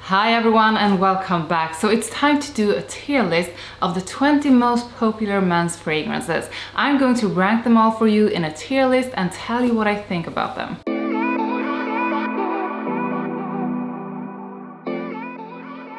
Hi everyone and welcome back. So it's time to do a tier list of the 20 most popular men's fragrances. I'm going to rank them all for you in a tier list and tell you what I think about them.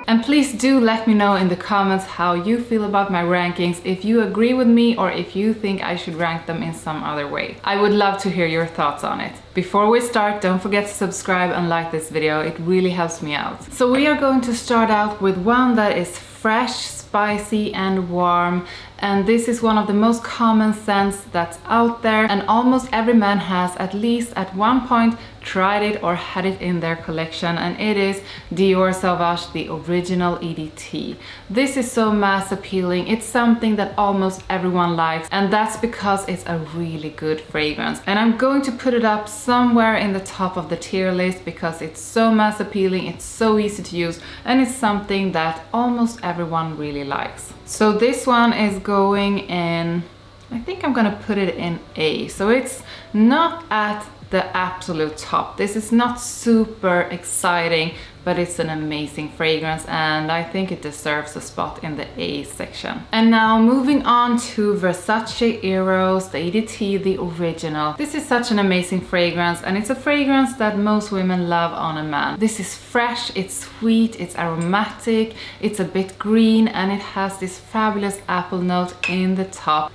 And please do let me know in the comments how you feel about my rankings, if you agree with me or if you think I should rank them in some other way. I would love to hear your thoughts on it. Before we start, don't forget to subscribe and like this video, it really helps me out. So we are going to start out with one that is fresh, spicy and warm, and this is one of the most common scents that's out there, and almost every man has at least at one point tried it or had it in their collection, and it is DIOR SAUVAGE, the original EDT. This is so mass appealing, it's something that almost everyone likes, and that's because it's a really good fragrance. And I'm going to put it up somewhere in the top of the tier list because it's so mass appealing, it's so easy to use, and it's something that almost everyone really likes. So this one is going in, I think I'm gonna put it in A. So it's not at the absolute top. This is not super exciting, but it's an amazing fragrance and I think it deserves a spot in the A section. And now moving on to Versace Eros, the EDT, the original. This is such an amazing fragrance, and it's a fragrance that most women love on a man. This is fresh, it's sweet, it's aromatic, it's a bit green, and it has this fabulous apple note in the top.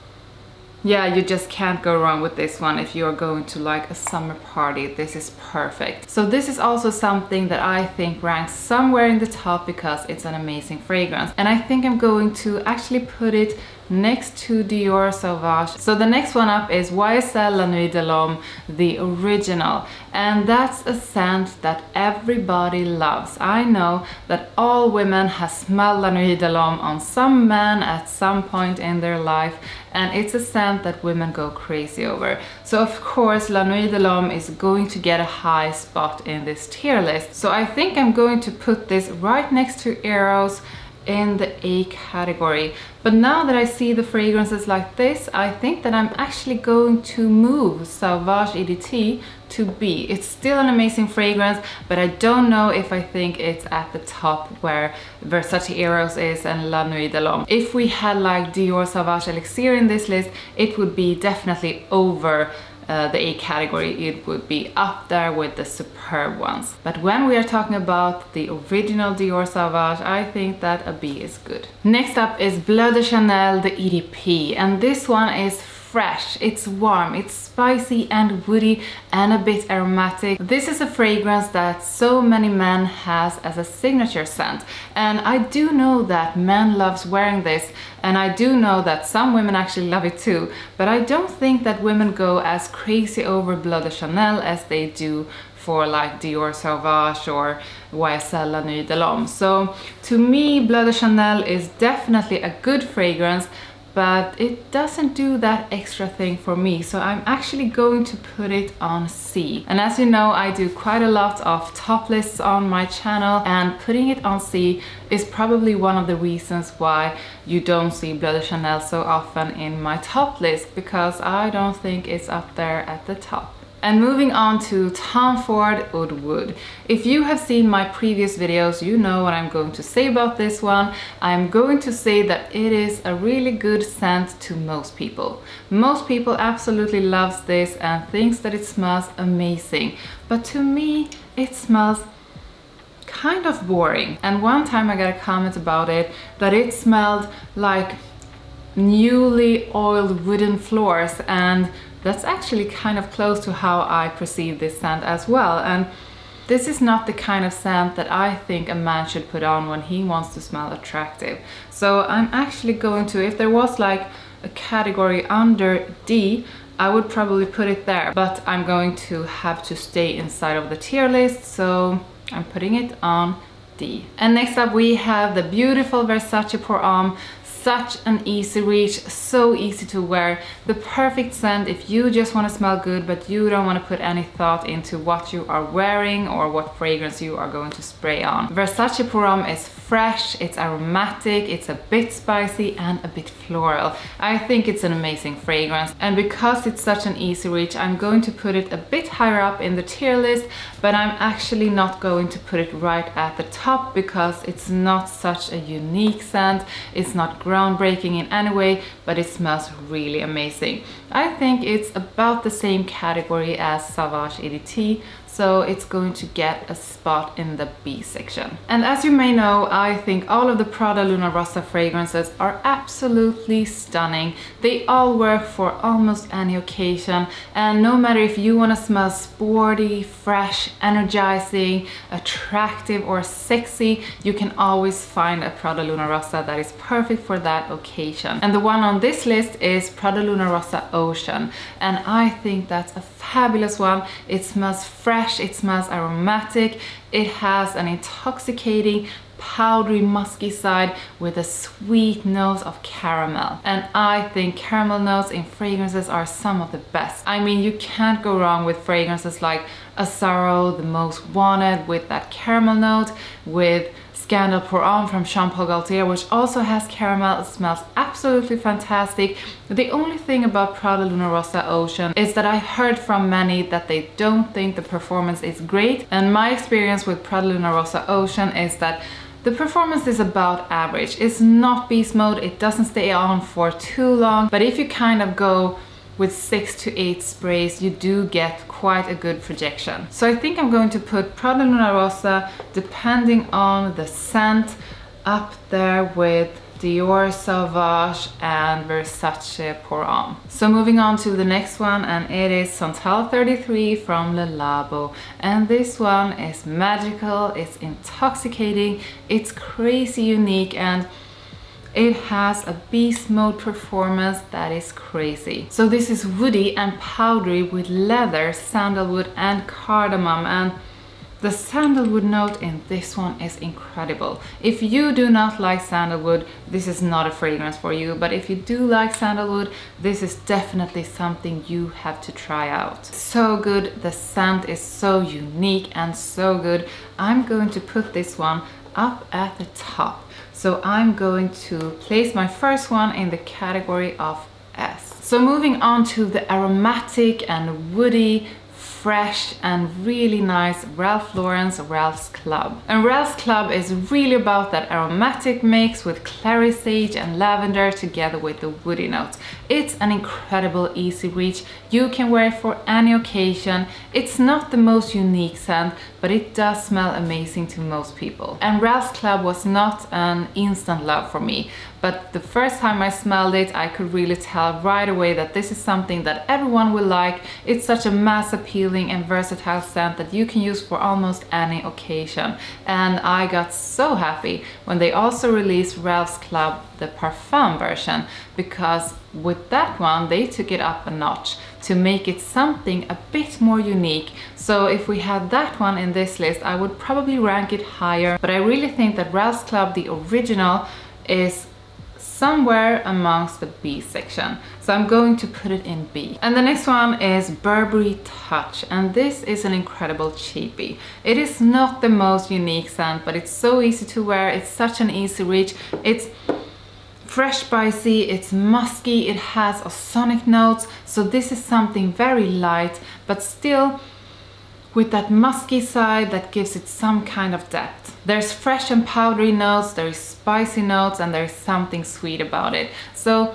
Yeah, you just can't go wrong with this one if you're going to like a summer party. This is perfect. So this is also something that I think ranks somewhere in the top because it's an amazing fragrance. And I think I'm going to actually put it next to DIOR SAUVAGE. So the next one up is YSL La Nuit de l'Homme, the original. And that's a scent that everybody loves. I know that all women have smelled La Nuit de l'Homme on some man at some point in their life, and it's a scent that women go crazy over. So of course La Nuit de l'Homme is going to get a high spot in this tier list. So I think I'm going to put this right next to Eros in the A category. But now that I see the fragrances like this, I think that I'm actually going to move SAUVAGE EDT to B. It's still an amazing fragrance, but I don't know if I think it's at the top where Versace Eros is and La Nuit de l'Homme. If we had like DIOR SAUVAGE Elixir in this list, it would be definitely over the A category. It would be up there with the superb ones. But when we are talking about the original DIOR SAUVAGE, I think that a B is good. Next up is Bleu de Chanel, the EDP, and this one is fresh, it's warm, it's spicy and woody and a bit aromatic. This is a fragrance that so many men has as a signature scent, and I do know that men loves wearing this, and I do know that some women actually love it too, but I don't think that women go as crazy over Bleu de Chanel as they do for like DIOR SAUVAGE or YSL La Nuit de l'Homme. So to me, Bleu de Chanel is definitely a good fragrance, but it doesn't do that extra thing for me, so I'm actually going to put it on C. And as you know, I do quite a lot of top lists on my channel, and putting it on C is probably one of the reasons why you don't see Bleu de Chanel so often in my top list, because I don't think it's up there at the top. And moving on to Tom Ford Oud Wood. If you have seen my previous videos, you know what I'm going to say about this one. I'm going to say that it is a really good scent to most people. Most people absolutely loves this and thinks that it smells amazing. But to me, it smells kind of boring. And one time I got a comment about it, that it smelled like newly oiled wooden floors, and that's actually kind of close to how I perceive this scent as well. And this is not the kind of scent that I think a man should put on when he wants to smell attractive. So I'm actually going to, if there was like a category under D, I would probably put it there, but I'm going to have to stay inside of the tier list, so I'm putting it on D. And next up we have the beautiful Versace Pour Homme Such an easy reach, so easy to wear, the perfect scent if you just want to smell good but you don't want to put any thought into what you are wearing or what fragrance you are going to spray on. Versace Pour Homme is fresh, it's aromatic, it's a bit spicy and a bit floral. I think it's an amazing fragrance, and because it's such an easy reach, I'm going to put it a bit higher up in the tier list, but I'm actually not going to put it right at the top because it's not such a unique scent, it's not groundbreaking in any way, but it smells really amazing. I think it's about the same category as SAUVAGE EDT, so it's going to get a spot in the B section. And as you may know, I think all of the Prada Luna Rossa fragrances are absolutely stunning. They all work for almost any occasion, and no matter if you want to smell sporty, fresh, energizing, attractive or sexy, you can always find a Prada Luna Rossa that is perfect for that occasion. And the one on this list is Prada Luna Rossa Ocean, and I think that's a fabulous one. It smells fresh, it smells aromatic, it has an intoxicating powdery musky side with a sweet nose of caramel, and I think caramel notes in fragrances are some of the best. I mean, you can't go wrong with fragrances like Asaro, The Most Wanted, with that caramel note, with Scandal Pour Homme from Jean Paul Gaultier, which also has caramel. It smells absolutely fantastic. The only thing about Prada Luna Rossa Ocean is that I heard from many that they don't think the performance is great, and my experience with Prada Luna Rossa Ocean is that the performance is about average. It's not beast mode, it doesn't stay on for too long, but if you kind of go with 6 to 8 sprays, you do get quite a good projection. So I think I'm going to put Prada Luna Rossa, depending on the scent, up there with DIOR, SAUVAGE and Versace Pour Homme. So moving on to the next one, and it is SANTAL 33 from Le Labo. And this one is magical, it's intoxicating, it's crazy unique, and it has a beast mode performance that is crazy. So this is woody and powdery with leather, sandalwood and cardamom, and the sandalwood note in this one is incredible. If you do not like sandalwood, this is not a fragrance for you, but if you do like sandalwood, this is definitely something you have to try out. So good, the scent is so unique and so good. I'm going to put this one up at the top. So I'm going to place my first one in the category of S. So moving on to the aromatic and woody, fresh and really nice Ralph Lauren's Ralph's Club. And Ralph's Club is really about that aromatic mix with clary sage and lavender together with the woody notes. It's an incredible easy reach. You can wear it for any occasion. It's not the most unique scent, but it does smell amazing to most people. And Ralph's Club was not an instant love for me, but the first time I smelled it, I could really tell right away that this is something that everyone will like. It's such a mass appealing and versatile scent that you can use for almost any occasion. And I got so happy when they also released Ralph's Club, the Parfum version, because with that one they took it up a notch to make it something a bit more unique. So if we had that one in this list, I would probably rank it higher, but I really think that Ralph's Club, the original, is somewhere amongst the B section. So I'm going to put it in B. And the next one is Burberry Touch, and this is an incredible cheapie. It is not the most unique scent, but it's so easy to wear, it's such an easy reach. It's fresh, spicy, it's musky, it has ozonic notes, so this is something very light, but still with that musky side that gives it some kind of depth. There's fresh and powdery notes, there's spicy notes, and there's something sweet about it. So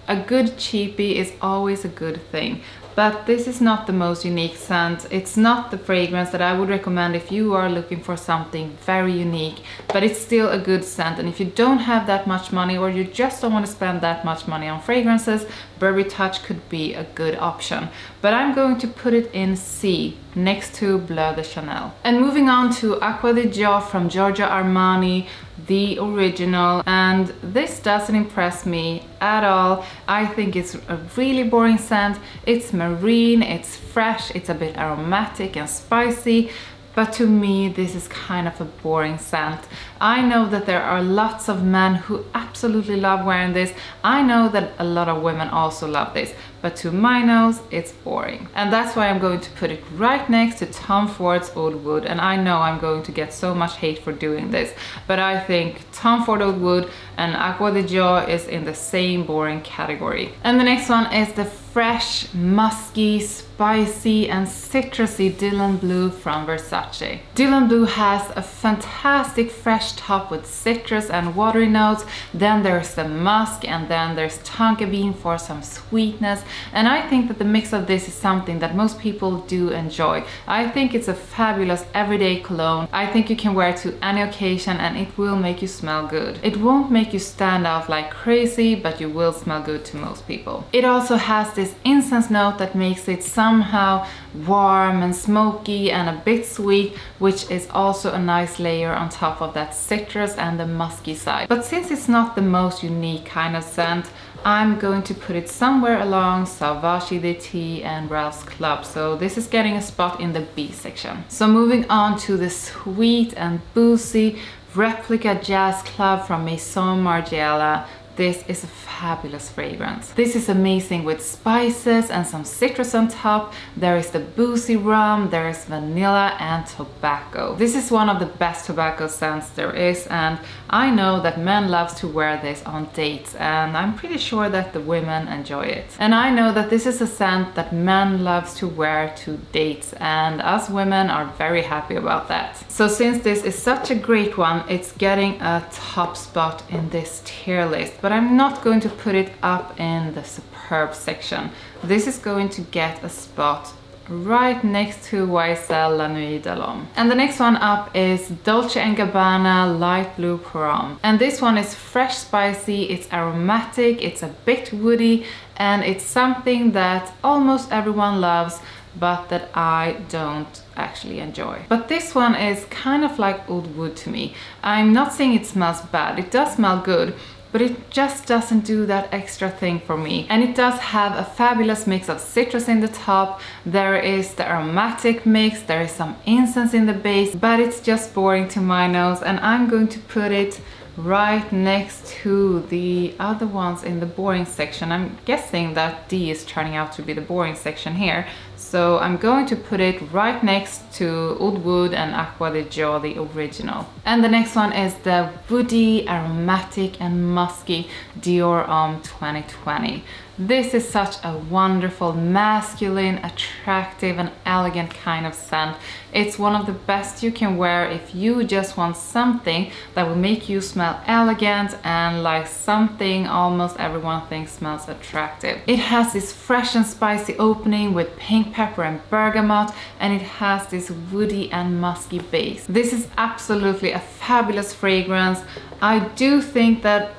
a good cheapie is always a good thing. But this is not the most unique scent. It's not the fragrance that I would recommend if you are looking for something very unique, but it's still a good scent. And if you don't have that much money, or you just don't want to spend that much money on fragrances, Burberry Touch could be a good option. But I'm going to put it in C, next to Bleu de Chanel. And moving on to Acqua di Gio from Giorgio Armani, the original, and this doesn't impress me at all. I think it's a really boring scent. It's marine, it's fresh, it's a bit aromatic and spicy, but to me this is kind of a boring scent. I know that there are lots of men who absolutely absolutely love wearing this. I know that a lot of women also love this, but to my nose, it's boring. And that's why I'm going to put it right next to Tom Ford's Oud Wood. And I know I'm going to get so much hate for doing this, but I think Tom Ford Oud Wood and Acqua di Gio is in the same boring category. And the next one is the fresh, musky, spicy and citrusy BLEU from Versace. BLEU has a fantastic fresh top with citrus and watery notes, then there's the musk, and then there's tonka bean for some sweetness, and I think that the mix of this is something that most people do enjoy. I think it's a fabulous everyday cologne. I think you can wear it to any occasion and it will make you smell good. It won't make you stand out like crazy, but you will smell good to most people. It also has this incense note that makes it somehow warm and smoky and a bit sweet, which is also a nice layer on top of that citrus and the musky side. But since it's not the most unique kind of scent, I'm going to put it somewhere along SAUVAGE DT and Ralph's Club, so this is getting a spot in the B section. So moving on to the sweet and boozy Replica Jazz Club from MAISON Margiela. This is a fabulous fragrance. This is amazing with spices and some citrus on top. There is the boozy rum, there is vanilla and tobacco. This is one of the best tobacco scents there is, and I know that men love to wear this on dates, and I'm pretty sure that the women enjoy it. And I know that this is a scent that men loves to wear to dates, and us women are very happy about that. So since this is such a great one, it's getting a top spot in this tier list. But I'm not going to put it up in the superb section. This is going to get a spot right next to YSL La Nuit de l'Homme. And the next one up is Dolce & Gabbana Light Blue Pomme. And this one is fresh, spicy, it's aromatic, it's a bit woody, and it's something that almost everyone loves, but that I don't actually enjoy. But this one is kind of like Oud Wood to me. I'm not saying it smells bad, it does smell good, but it just doesn't do that extra thing for me. And it does have a fabulous mix of citrus in the top, there is the aromatic mix, there is some incense in the base, but it's just boring to my nose, and I'm going to put it right next to the other ones in the boring section. I'm guessing that D is turning out to be the boring section here. So I'm going to put it right next to Oud Wood and Acqua di Gio, the original. And the next one is the woody, aromatic and musky DIOR Homme 2020. This is such a wonderful, masculine, attractive and elegant kind of scent. It's one of the best you can wear if you just want something that will make you smell elegant and like something almost everyone thinks smells attractive. It has this fresh and spicy opening with pink pepper and bergamot, and it has this woody and musky base. This is absolutely a fabulous fragrance. I do think that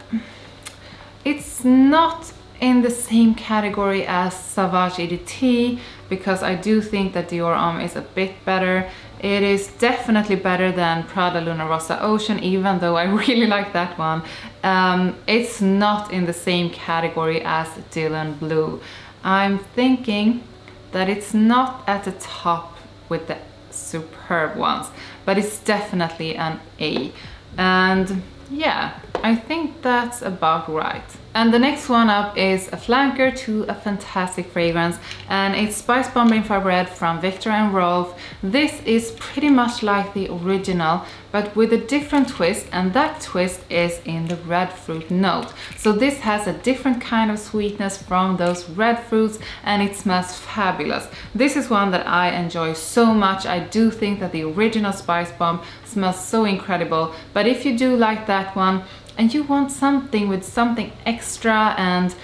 it's not in the same category as SAUVAGE EDT, because I do think that DIOR Homme is a bit better. It is definitely better than Prada Luna Rossa Ocean, even though I really like that one. It's not in the same category as BLEU. I'm thinking that it's not at the top with the superb ones, but it's definitely an A. And yeah, I think that's about right. And the next one up is a flanker to a fantastic fragrance, and it's SPICEBOMB Infrared from VIKTOR and ROLF. This is pretty much like the original, but with a different twist, and that twist is in the red fruit note. So this has a different kind of sweetness from those red fruits, and it smells fabulous. This is one that I enjoy so much. I do think that the original SPICEBOMB smells so incredible, but if you do like that one, and you want something with something extra and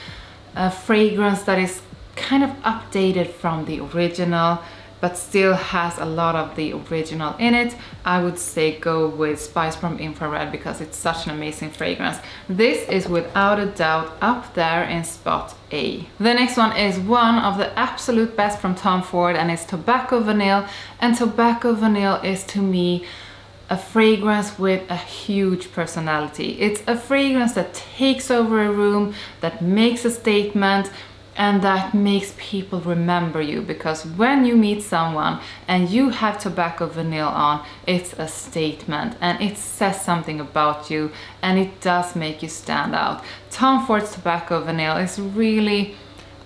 a fragrance that is kind of updated from the original but still has a lot of the original in it, I would say go with SPICEBOMB Infrared because it's such an amazing fragrance. This is without a doubt up there in spot A. The next one is one of the absolute best from Tom Ford, and it's Tobacco Vanille. And Tobacco Vanille is to me a fragrance with a huge personality. It's a fragrance that takes over a room, that makes a statement. And that makes people remember you, because when you meet someone and you have tobacco vanille on, it's a statement and it says something about you, and it does make you stand out. Tom Ford's tobacco vanille is really,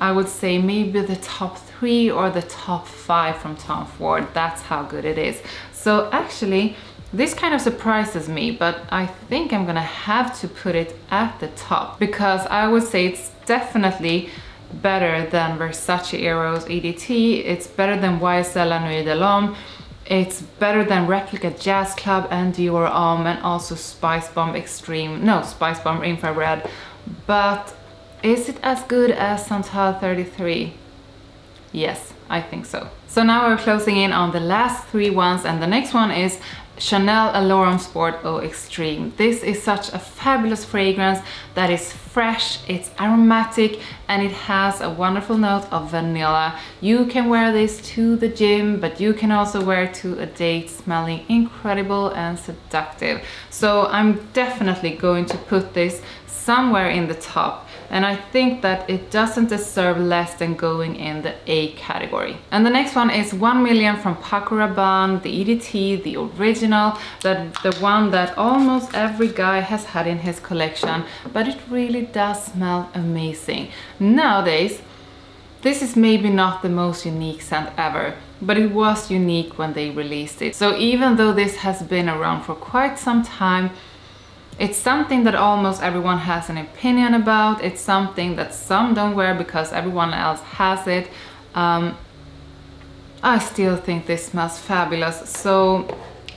I would say, maybe the top 3 or the top 5 from Tom Ford. That's how good it is. So actually, this kind of surprises me, but I think I'm gonna have to put it at the top, because I would say it's definitely better than Versace Eros EDT, it's better than YSL La Nuit de l'Homme, it's better than Replica Jazz Club and DIOR Homme, and also SPICEBOMB Extreme, no, SPICEBOMB Infrared. But is it as good as SANTAL 33? Yes, I think so. So now we're closing in on the last 3 ones, and the next one is Chanel Allure Sport Eau Extreme. This is such a fabulous fragrance that is fresh, it's aromatic, and it has a wonderful note of vanilla. You can wear this to the gym, but you can also wear it to a date smelling incredible and seductive. So I'm definitely going to put this somewhere in the top. And I think that it doesn't deserve less than going in the A category. And the next one is 1 Million from PACO Rabanne, the EDT, the original, the one that almost every guy has had in his collection, but it really does smell amazing. Nowadays, this is maybe not the most unique scent ever, but it was unique when they released it. So even though this has been around for quite some time, it's something that almost everyone has an opinion about. It's something that some don't wear because everyone else has it. I still think this smells fabulous, so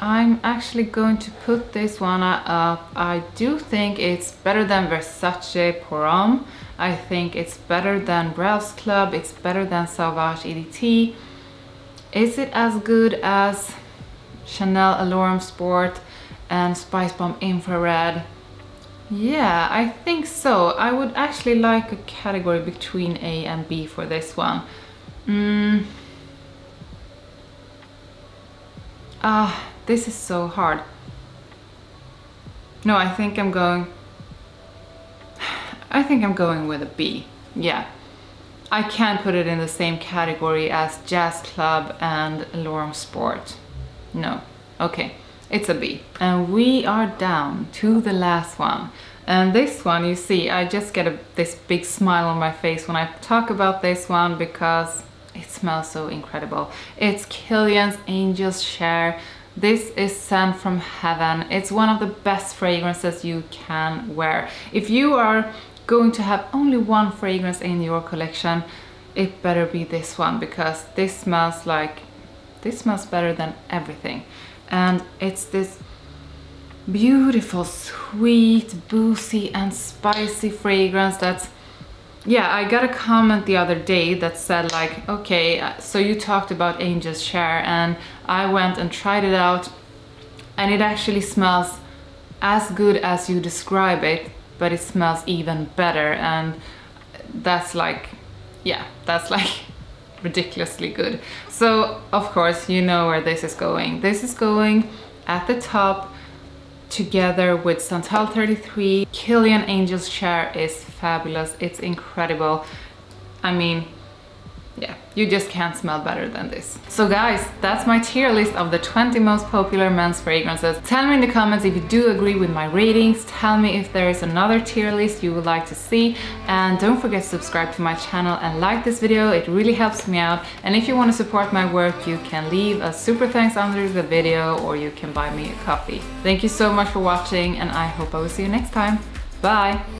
I'm actually going to put this one up. I do think it's better than Versace Pour Homme. I think it's better than Ralph's Club. It's better than SAUVAGE EDT. Is it as good as Chanel Allure Sport and SPICEBOMB Infrared? Yeah, I think so. I would actually like a category between A and B for this one. This is so hard. No, I think I'm going with a B. Yeah. I can't put it in the same category as Jazz Club and Allure Sport. No. Okay. It's a B. And we are down to the last one. And this one, you see, I just get this big smile on my face when I talk about this one because it smells so incredible. It's Kilian's Angel's Share. This is sent from heaven. It's one of the best fragrances you can wear. If you are going to have only one fragrance in your collection, it better be this one, because this smells better than everything. And it's this beautiful, sweet, boozy and spicy fragrance that's, yeah, I got a comment the other day that said like, okay, so you talked about Angel's Share, and I went and tried it out, and it actually smells as good as you describe it, but it smells even better. And that's like, yeah, that's like ridiculously good. So of course you know where this is going. This is going at the top together with SANTAL 33. Kilian Angel's Share is fabulous. It's incredible. I mean, yeah, you just can't smell better than this. So guys, that's my tier list of the 20 most popular men's fragrances. Tell me in the comments if you do agree with my ratings. Tell me if there is another tier list you would like to see. And don't forget to subscribe to my channel and like this video. It really helps me out. And if you want to support my work, you can leave a super thanks under the video, or you can buy me a coffee. Thank you so much for watching, and I hope I will see you next time. Bye!